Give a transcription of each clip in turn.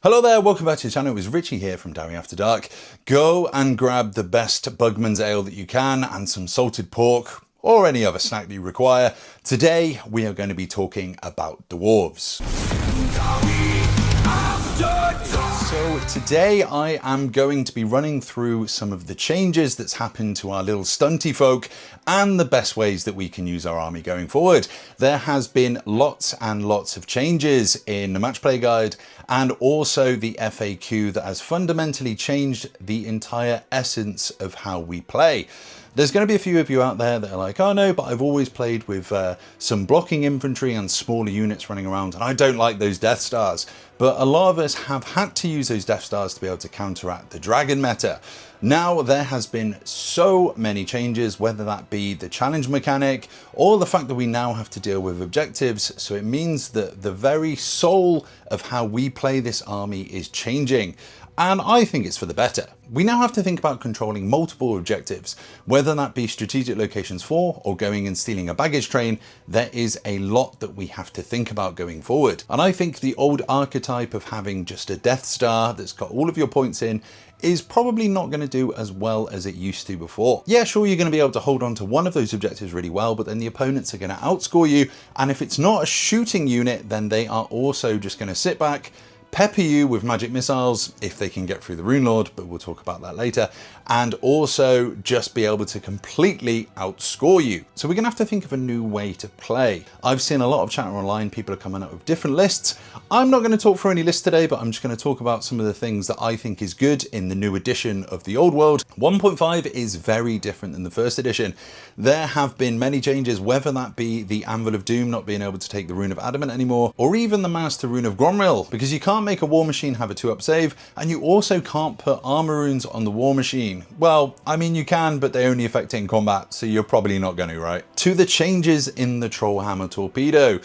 Hello there, welcome back to the channel. It was Richie here from Diary After Dark. Go and grab the best Bugman's Ale that you can and some salted pork or any other snack that you require. Today we are going to be talking about dwarves. So today I am going to be running through some of the changes that's happened to our little stunty folk and the best ways that we can use our army going forward. There has been lots and lots of changes in the match play guide and also the FAQ that has fundamentally changed the entire essence of how we play. There's going to be a few of you out there that are like, oh no, but I've always played with some blocking infantry and smaller units running around and I don't like those Death Stars. But a lot of us have had to use those Death Stars to be able to counteract the dragon meta. Now there has been so many changes, whether that be the challenge mechanic or the fact that we now have to deal with objectives. So it means that the very soul of how we play this army is changing. And I think it's for the better. We now have to think about controlling multiple objectives, whether that be strategic locations 4 or going and stealing a baggage train. There is a lot that we have to think about going forward. And I think the old archetype of having just a Death Star that's got all of your points in is probably not going to do as well as it used to before. Yeah, sure, you're going to be able to hold on to one of those objectives really well, but then the opponents are going to outscore you. And if it's not a shooting unit, then they are also just going to sit back, pepper you with magic missiles if they can get through the Rune Lord, but we'll talk about that later, and also just be able to completely outscore you. So we're gonna have to think of a new way to play. I've seen a lot of chatter online, people are coming up with different lists. I'm not gonna talk for any lists today, but I'm just gonna talk about some of the things that I think is good in the new edition of the old world. 1.5 is very different than the first edition. There have been many changes, whether that be the Anvil of Doom not being able to take the Rune of Adamant anymore, or even the Master Rune of Gromril, because you can't make a War Machine have a 2-up save, and you also can't put armor runes on the War Machine. Well, I mean you can, but they only affect in combat, so you're probably not going to, right? To the changes in the Trollhammer Torpedo.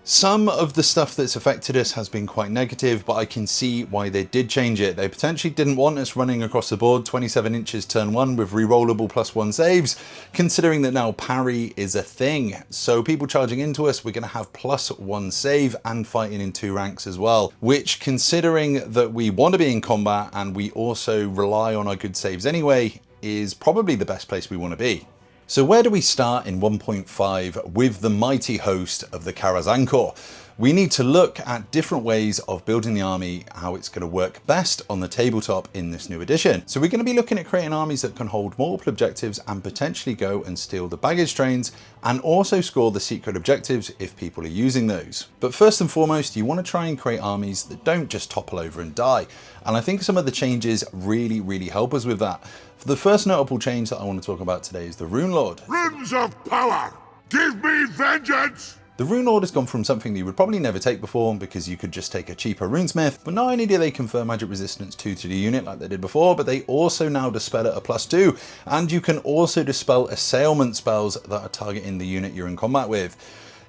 Some of the stuff that's affected us has been quite negative, but I can see why they did change it. They potentially didn't want us running across the board 27 inches turn 1 with rerollable +1 saves, considering that now parry is a thing. So people charging into us, we're going to have +1 save and fighting in 2 ranks as well, which, considering that we want to be in combat and we also rely on our good saves anyway, is probably the best place we want to be. So where do we start in 1.5 with the mighty host of the Karazankor? We need to look at different ways of building the army, how it's going to work best on the tabletop in this new edition. So we're going to be looking at creating armies that can hold multiple objectives and potentially go and steal the baggage trains and also score the secret objectives if people are using those. But first and foremost, you want to try and create armies that don't just topple over and die. And I think some of the changes really help us with that. The first notable change that I want to talk about today is the Rune Lord. Runes of power! Give me vengeance! The Rune Lord has gone from something that you would probably never take before because you could just take a cheaper runesmith, but not only do they confer magic resistance 2 to the unit like they did before, but they also now dispel it a +2, and you can also dispel assailment spells that are targeting the unit you're in combat with.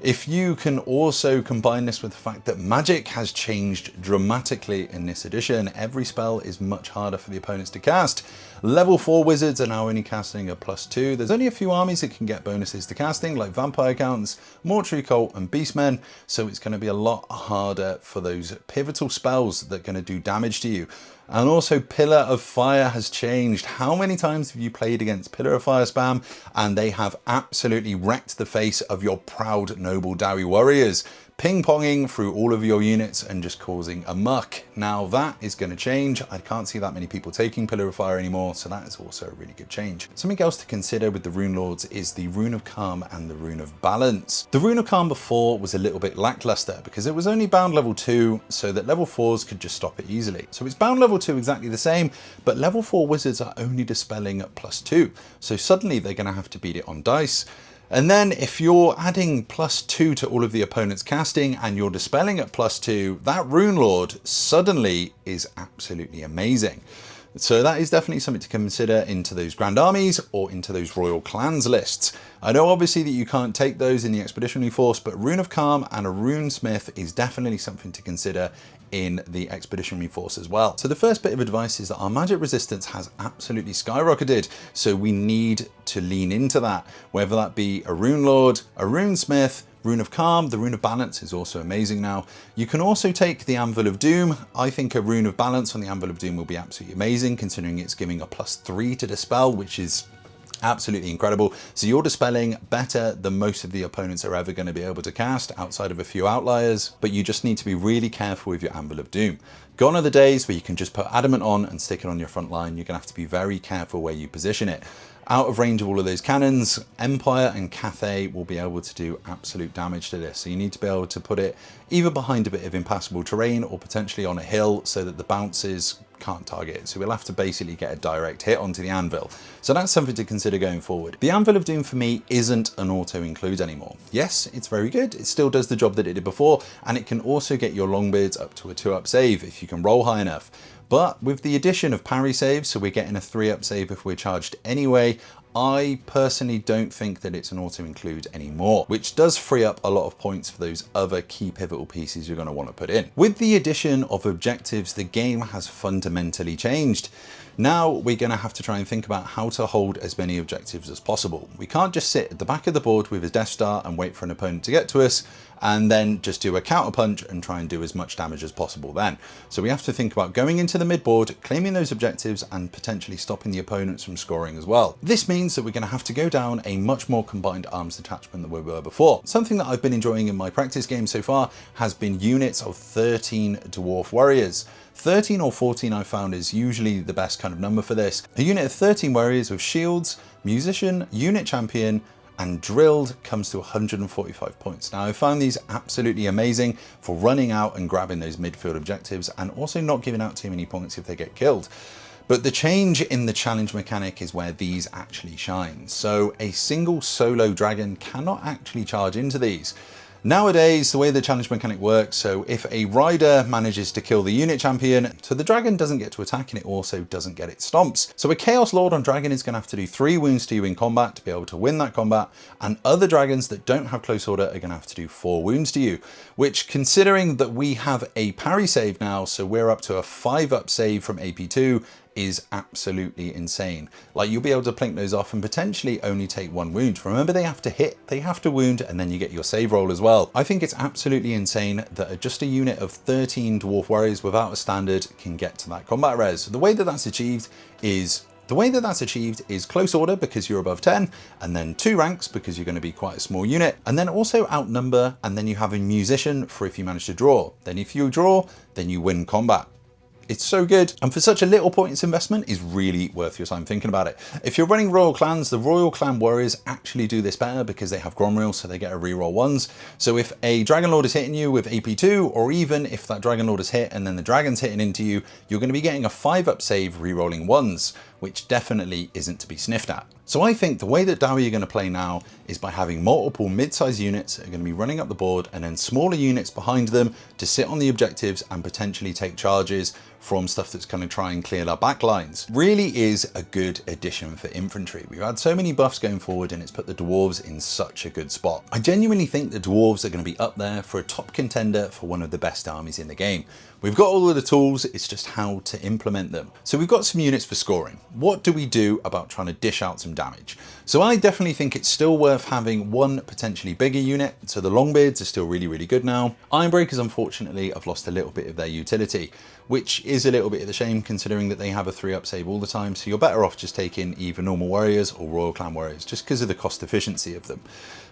If you can also combine this with the fact that magic has changed dramatically in this edition, every spell is much harder for the opponents to cast. Level 4 wizards are now only casting a +2. There's only a few armies that can get bonuses to casting, like Vampire Counts, Mortuary Cult and Beastmen, so it's going to be a lot harder for those pivotal spells that are going to do damage to you. And also Pillar of Fire has changed. How many times have you played against Pillar of Fire spam and they have absolutely wrecked the face of your proud noble Dowie warriors, ping-ponging through all of your units and just causing a muck. Now that is going to change. I can't see that many people taking Pillar of Fire anymore, so that is also a really good change. Something else to consider with the Rune Lords is the Rune of Calm and the Rune of Balance. The Rune of Calm before was a little bit lackluster because it was only bound level 2, so that level 4s could just stop it easily. So it's bound level 2 exactly the same, but level 4 wizards are only dispelling at +2, so suddenly they're going to have to beat it on dice. And then if you're adding +2 to all of the opponent's casting and you're dispelling at +2, that Rune Lord suddenly is absolutely amazing. So that is definitely something to consider into those Grand Armies or into those Royal Clans lists. I know obviously that you can't take those in the Expeditionary Force, but Rune of Calm and a Runesmith is definitely something to consider in the Expeditionary Force as well. So the first bit of advice is that our magic resistance has absolutely skyrocketed, so we need to lean into that, whether that be a Rune Lord, a Runesmith, Rune of Calm, the Rune of Balance is also amazing now. You can also take the Anvil of Doom. I think a Rune of Balance on the Anvil of Doom will be absolutely amazing, considering it's giving a +3 to Dispel, which is absolutely incredible. So you're dispelling better than most of the opponents are ever going to be able to cast, outside of a few outliers, but you just need to be really careful with your Anvil of Doom. Gone are the days where you can just put Adamant on and stick it on your front line. You're going to have to be very careful where you position it. Out of range of all of those cannons, Empire and Cathay will be able to do absolute damage to this. So you need to be able to put it either behind a bit of impassable terrain or potentially on a hill so that the bounces can't target it. So we'll have to basically get a direct hit onto the anvil. So that's something to consider going forward. The Anvil of Doom for me isn't an auto include anymore. Yes, it's very good. It still does the job that it did before, and it can also get your Longbeards up to a 2-up save if you can roll high enough. But with the addition of parry saves, so we're getting a 3-up save if we're charged anyway, I personally don't think that it's an auto include anymore, which does free up a lot of points for those other key pivotal pieces you're going to want to put in. With the addition of objectives, the game has fundamentally changed. Now we're going to have to try and think about how to hold as many objectives as possible. We can't just sit at the back of the board with a Death Star and wait for an opponent to get to us and then just do a counter punch and try and do as much damage as possible then. So we have to think about going into the mid board, claiming those objectives and potentially stopping the opponents from scoring as well. This means that we're going to have to go down a much more combined arms detachment than we were before. Something that I've been enjoying in my practice game so far has been units of 13 Dwarf Warriors. 13 or 14 I found is usually the best kind of number for this. A unit of 13 warriors with shields, musician, unit champion, and drilled comes to 145 points. Now I found these absolutely amazing for running out and grabbing those midfield objectives and also not giving out too many points if they get killed. But the change in the challenge mechanic is where these actually shine. So a single solo dragon cannot actually charge into these. Nowadays, the way the challenge mechanic works, so if a rider manages to kill the unit champion, so the dragon doesn't get to attack and it also doesn't get its stomps. So a Chaos Lord on dragon is going to have to do 3 wounds to you in combat to be able to win that combat, and other dragons that don't have close order are going to have to do 4 wounds to you, which, considering that we have a parry save now, so we're up to a 5-up save from AP2, is absolutely insane. Like, you'll be able to plink those off and potentially only take 1 wound. Remember, they have to hit, they have to wound, and then you get your save roll as well. I think it's absolutely insane that just a unit of 13 Dwarf Warriors without a standard can get to that combat res. The way that that's achieved is close order because you're above 10, and then 2 ranks because you're going to be quite a small unit, and then also outnumber, and then you have a musician for if you manage to draw. Then if you draw, then you win combat. It's so good, and for such a little points investment is really worth your time thinking about it. If you're running Royal Clans, the Royal Clan Warriors actually do this better because they have Gromreel, so they get a reroll 1s. So if a Dragon Lord is hitting you with AP2, or even if that Dragon Lord is hit and then the Dragon's hitting into you, you're going to be getting a 5-up save rerolling 1s, which definitely isn't to be sniffed at. So I think the way that Dowie are going to play now is by having multiple mid-sized units that are going to be running up the board, and then smaller units behind them to sit on the objectives and potentially take charges from stuff that's going to try and clear our backlines. Really is a good addition for infantry. We've had so many buffs going forward and it's put the dwarves in such a good spot. I genuinely think the dwarves are going to be up there for a top contender for one of the best armies in the game. We've got all of the tools, it's just how to implement them. So we've got some units for scoring. What do we do about trying to dish out some damage? So I definitely think it's still worth having one potentially bigger unit. So the Longbeards are still really, really good now. Ironbreakers, unfortunately, have lost a little bit of their utility, which is a little bit of a shame considering that they have a 3-up save all the time. So you're better off just taking either normal warriors or Royal Clan Warriors just because of the cost efficiency of them.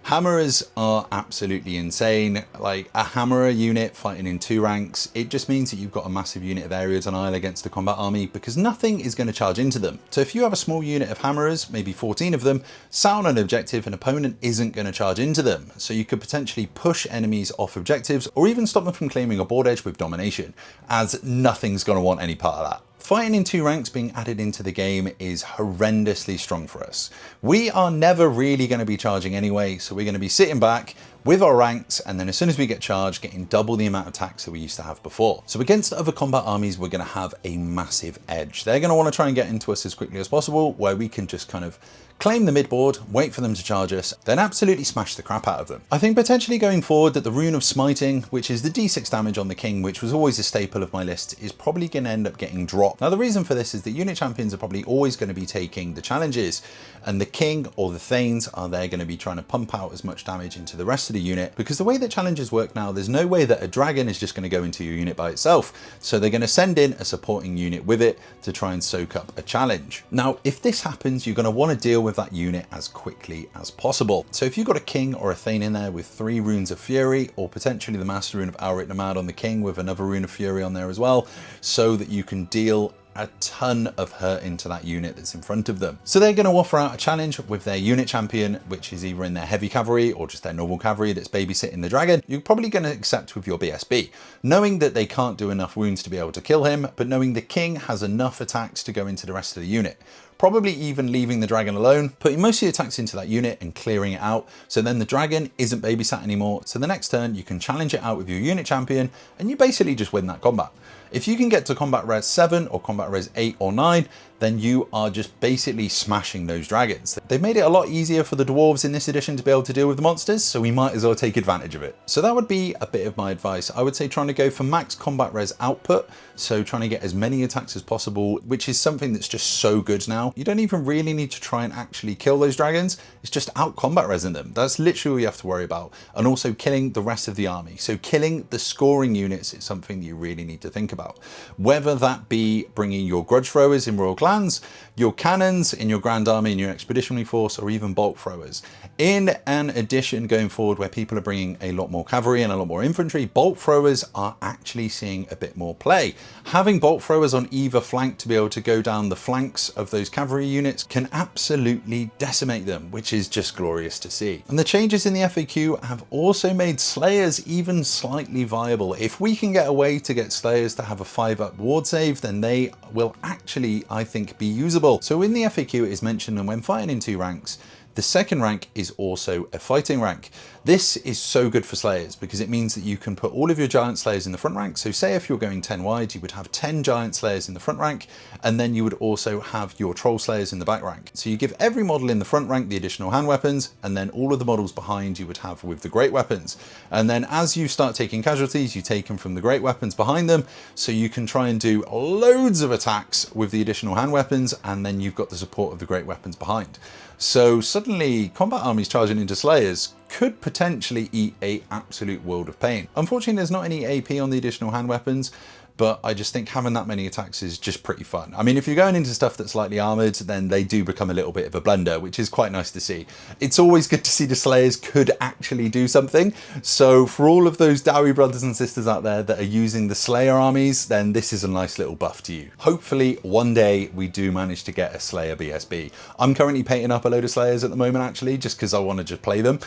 Hammerers are absolutely insane. Like a Hammerer unit fighting in 2 ranks, it just means that you've got a massive unit of areas on Isle against the combat army because nothing is going to charge into them. So if you have a small unit of Hammerers, maybe 14 of them, sat on an objective, an opponent isn't going to charge into them. So you could potentially push enemies off objectives or even stop them from claiming a board edge with domination, as nothing's going to want any part of that. Fighting in 2 ranks being added into the game is horrendously strong for us. We are never really going to be charging anyway, so we're going to be sitting back with our ranks, and then as soon as we get charged, getting double the amount of attacks that we used to have before. So against other combat armies, we're going to have a massive edge. They're going to want to try and get into us as quickly as possible, where we can just kind of claim the mid-board, wait for them to charge us, then absolutely smash the crap out of them. I think potentially going forward that the Rune of Smiting, which is the D6 damage on the king, which was always a staple of my list, is probably going to end up getting dropped. Now the reason for this is that unit champions are probably always going to be taking the challenges, and the king or the Thanes are there going to be trying to pump out as much damage into the rest rest of the unit, because the way that challenges work now, there's no way that a dragon is just going to go into your unit by itself. So they're going to send in a supporting unit with it to try and soak up a challenge. Now, if this happens, you're going to want to deal with that unit as quickly as possible. So if you've got a king or a thane in there with 3 runes of fury, or potentially the master rune of Alric Nomad on the king with another rune of fury on there as well, so that you can deal a ton of hurt into that unit that's in front of them. So they're going to offer out a challenge with their unit champion, which is either in their heavy cavalry or just their normal cavalry that's babysitting the dragon. You're probably going to accept with your BSB, knowing that they can't do enough wounds to be able to kill him, but knowing the king has enough attacks to go into the rest of the unit. Probably even leaving the dragon alone, putting most of your attacks into that unit and clearing it out, so then the dragon isn't babysat anymore. So the next turn you can challenge it out with your unit champion and you basically just win that combat. If you can get to combat res 7 or combat res 8 or 9, then you are just basically smashing those dragons. They've made it a lot easier for the dwarves in this edition to be able to deal with the monsters, so we might as well take advantage of it. So that would be a bit of my advice. I would say trying to go for max combat res output, so trying to get as many attacks as possible, which is something that's just so good now. You don't even really need to try and actually kill those dragons. It's just out combat resing them. That's literally all you have to worry about. And also killing the rest of the army. So killing the scoring units is something that you really need to think about. Whether that be bringing your grudge throwers in Royal Clans, your cannons in your Grand Army and your Expeditionary Force, or even bolt throwers. In an edition going forward where people are bringing a lot more cavalry and a lot more infantry, bolt throwers are actually seeing a bit more play. Having bolt throwers on either flank to be able to go down the flanks of those cavalry units can absolutely decimate them, which is just glorious to see. And the changes in the FAQ have also made Slayers even slightly viable. If we can get a way to get Slayers to have a 5-up ward save, then they will actually, I think, be usable. So in the FAQ it is mentioned that when fighting in 2 ranks, the second rank is also a fighting rank. This is so good for Slayers because it means that you can put all of your giant Slayers in the front rank. So say if you're going 10 wide, you would have 10 giant Slayers in the front rank, and then you would also have your troll Slayers in the back rank. So you give every model in the front rank the additional hand weapons, and then all of the models behind you would have with the great weapons. And then as you start taking casualties, you take them from the great weapons behind them, so you can try and do loads of attacks with the additional hand weapons, and then you've got the support of the great weapons behind. So suddenly combat armies charging into Slayers could potentially eat an absolute world of pain. Unfortunately, there's not any AP on the additional hand weapons, but I just think having that many attacks is just pretty fun. I mean, if you're going into stuff that's slightly armored, then they do become a little bit of a blender, which is quite nice to see. It's always good to see the Slayers could actually do something. So for all of those Dowie brothers and sisters out there that are using the Slayer armies, then this is a nice little buff to you. Hopefully one day we do manage to get a Slayer BSB. I'm currently painting up a load of Slayers at the moment, actually, just because I want to just play them,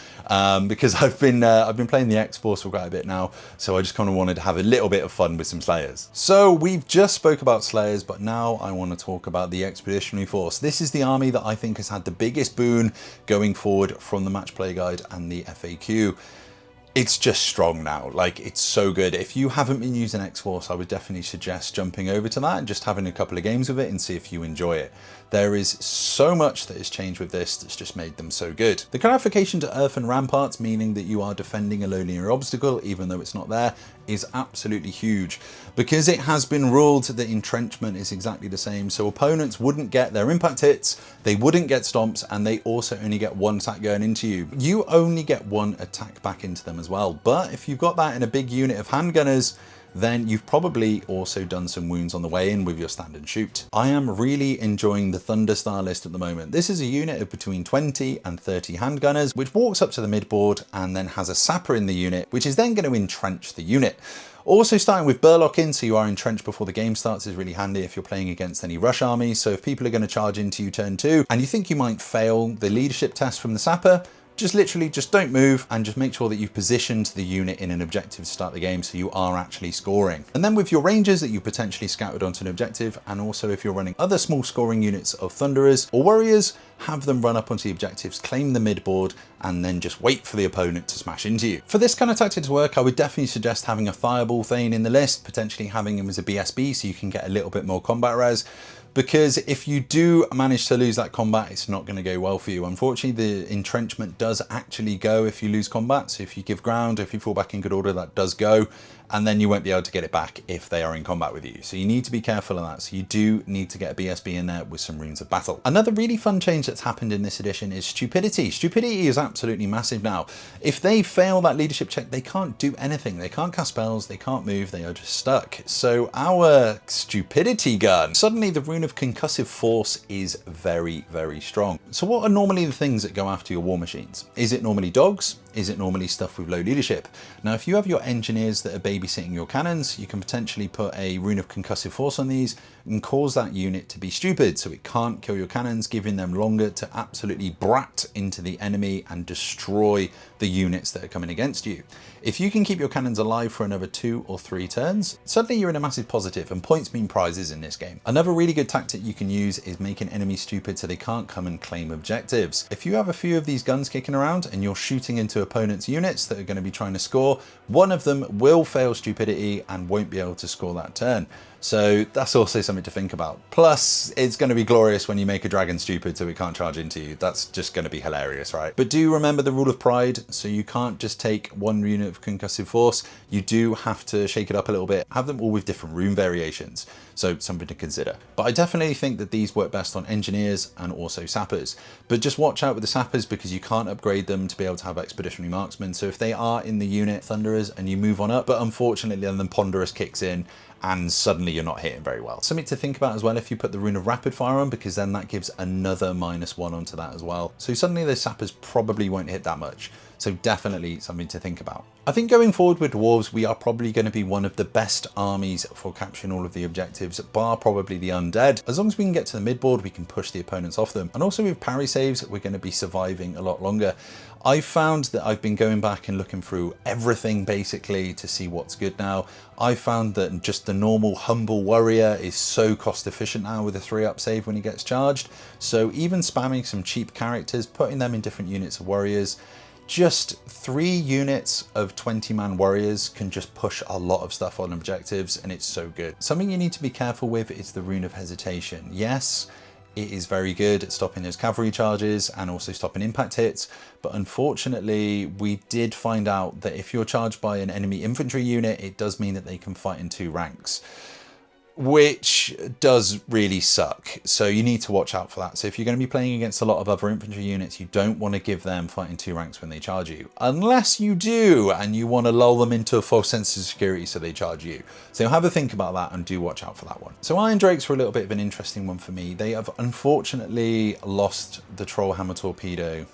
because I've been playing the X-Force for quite a bit now, so I just kind of wanted to have a little bit of fun with some Slayers. So we've just spoke about Slayers, but now I want to talk about the Expeditionary Force. This is the army that I think has had the biggest boon going forward from the match play guide and the FAQ. It's just strong now. Like, it's so good. If you haven't been using X-Force, I would definitely suggest jumping over to that and just having a couple of games with it and see if you enjoy it. There is so much that has changed with this that's just made them so good. The clarification to earthen ramparts, meaning that you are defending a low linear obstacle even though it's not there, is absolutely huge, because it has been ruled that entrenchment is exactly the same. So opponents wouldn't get their impact hits, they wouldn't get stomps, and they also only get 1 attack going into you. You only get 1 attack back into them as well. But if you've got that in a big unit of handgunners, then you've probably also done some wounds on the way in with your stand and shoot. I am really enjoying the Thunderstar list at the moment. This is a unit of between 20 and 30 handgunners, which walks up to the midboard and then has a sapper in the unit, which is then going to entrench the unit. Also starting with Burlock in, so you are entrenched before the game starts, is really handy if you're playing against any rush armies. So if people are going to charge into you turn 2 and you think you might fail the leadership test from the sapper, just literally just don't move and just make sure that you've positioned the unit in an objective to start the game so you are actually scoring. And then with your rangers that you potentially scouted onto an objective, and also if you're running other small scoring units of thunderers or warriors, have them run up onto the objectives, claim the midboard, and then just wait for the opponent to smash into you. For this kind of tactic to work, I would definitely suggest having a Fireball Thane in the list, potentially having him as a BSB so you can get a little bit more combat res. Because if you do manage to lose that combat, it's not going to go well for you. Unfortunately, the entrenchment does actually go if you lose combat. So if you give ground, if you fall back in good order, that does go. and then you won't be able to get it back if they are in combat with you. So you need to be careful of that. So you do need to get a BSB in there with some runes of battle. Another really fun change that's happened in this edition is stupidity. Stupidity is absolutely massive now. If they fail that leadership check, they can't do anything. They can't cast spells, they can't move, they are just stuck. So our stupidity gun, suddenly the rune of concussive force is very, very strong. So what are normally the things that go after your war machines? Is it normally dogs? Is it normally stuff with low leadership? Now, if you have your engineers that are babysitting your cannons, you can potentially put a rune of concussive force on these and cause that unit to be stupid, so it can't kill your cannons, giving them longer to absolutely brat into the enemy and destroy the units that are coming against you. If you can keep your cannons alive for another 2 or 3 turns, suddenly you're in a massive positive, and points mean prizes in this game. Another really good tactic you can use is making enemies stupid so they can't come and claim objectives. If you have a few of these guns kicking around and you're shooting into opponents' units that are going to be trying to score, one of them will fail stupidity and won't be able to score that turn. So that's also something to think about. Plus, it's going to be glorious when you make a dragon stupid so it can't charge into you. That's just going to be hilarious, right? But do remember the rule of pride. So you can't just take one unit of concussive force. You do have to shake it up a little bit. Have them all with different rune variations. So something to consider. But I definitely think that these work best on engineers and also sappers. But just watch out with the sappers because you can't upgrade them to be able to have expeditionary marksmen. So if they are in the unit Thunderers and you move on up, but unfortunately then Ponderous kicks in and suddenly you're not hitting very well. Something to think about as well if you put the rune of rapid fire on, because then that gives another -1 onto that as well. So suddenly the sappers probably won't hit that much. So definitely something to think about. I think going forward with Dwarves, we are probably going to be one of the best armies for capturing all of the objectives, bar probably the undead. As long as we can get to the midboard, we can push the opponents off them. And also with parry saves, we're going to be surviving a lot longer. I've found that I've been going back and looking through everything basically to see what's good now. I found that just the normal humble warrior is so cost efficient now with a 3-up save when he gets charged. So even spamming some cheap characters, putting them in different units of warriors, just 3 units of 20-man warriors can just push a lot of stuff on objectives, and it's so good. Something you need to be careful with is the rune of hesitation. Yes, it is very good at stopping those cavalry charges and also stopping impact hits, but unfortunately we did find out that if you're charged by an enemy infantry unit, it does mean that they can fight in 2 ranks, which does really suck. So you need to watch out for that. So if you're going to be playing against a lot of other infantry units, you don't want to give them fighting 2 ranks when they charge you, unless you do and you want to lull them into a false sense of security so they charge you. So have a think about that and do watch out for that one. So Iron Drakes were a little bit of an interesting one for me. They have unfortunately lost the Troll Hammer Torpedo.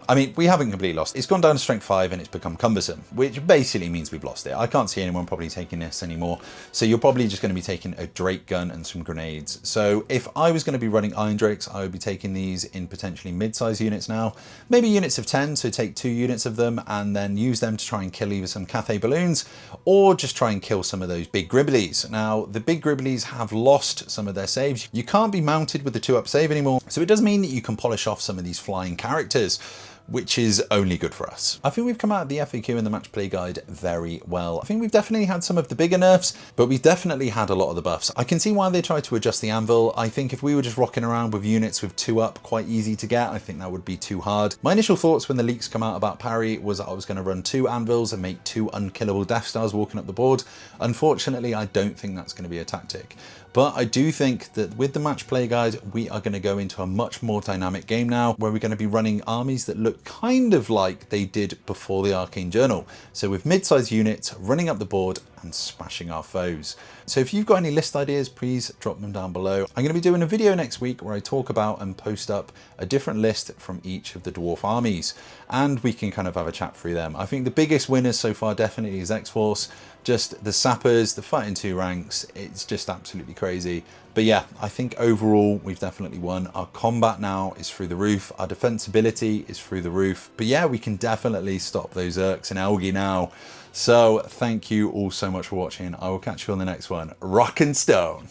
I mean, we haven't completely lost. It's gone down to strength 5 and it's become cumbersome, which basically means we've lost it. I can't see anyone probably taking this anymore. So you're probably just going to be taking a Drake gun and some grenades. So if I was going to be running Iron Drakes, I would be taking these in potentially mid-size units now, maybe units of 10. So take 2 units of them and then use them to try and kill either some Cathay balloons or just try and kill some of those big Gribblies. Now, the big Gribblies have lost some of their saves. You can't be mounted with the 2-up save anymore. So it does mean that you can polish off some of these flying characters, which is only good for us. I think we've come out of the FAQ and the match play guide very well. I think we've definitely had some of the bigger nerfs, but we've definitely had a lot of the buffs. I can see why they tried to adjust the anvil. I think if we were just rocking around with units with 2-up, quite easy to get, I think that would be too hard. My initial thoughts when the leaks come out about parry was that I was going to run 2 anvils and make 2 unkillable Death Stars walking up the board. Unfortunately, I don't think that's going to be a tactic. But I do think that with the match play guide, we are going to go into a much more dynamic game now, where we're going to be running armies that look kind of like they did before the Arcane Journal. So with mid-sized units running up the board and smashing our foes. So if you've got any list ideas, please drop them down below. I'm going to be doing a video next week where I talk about and post up a different list from each of the dwarf armies, and we can kind of have a chat through them. I think the biggest winners so far definitely is X-Force. Just the sappers, the fighting 2 ranks, it's just absolutely crazy. But yeah, I think overall we've definitely won. Our combat now is through the roof. Our defensibility is through the roof. But yeah, we can definitely stop those Urks and Algae now. So thank you all so much for watching. I will catch you on the next one. Rock and stone.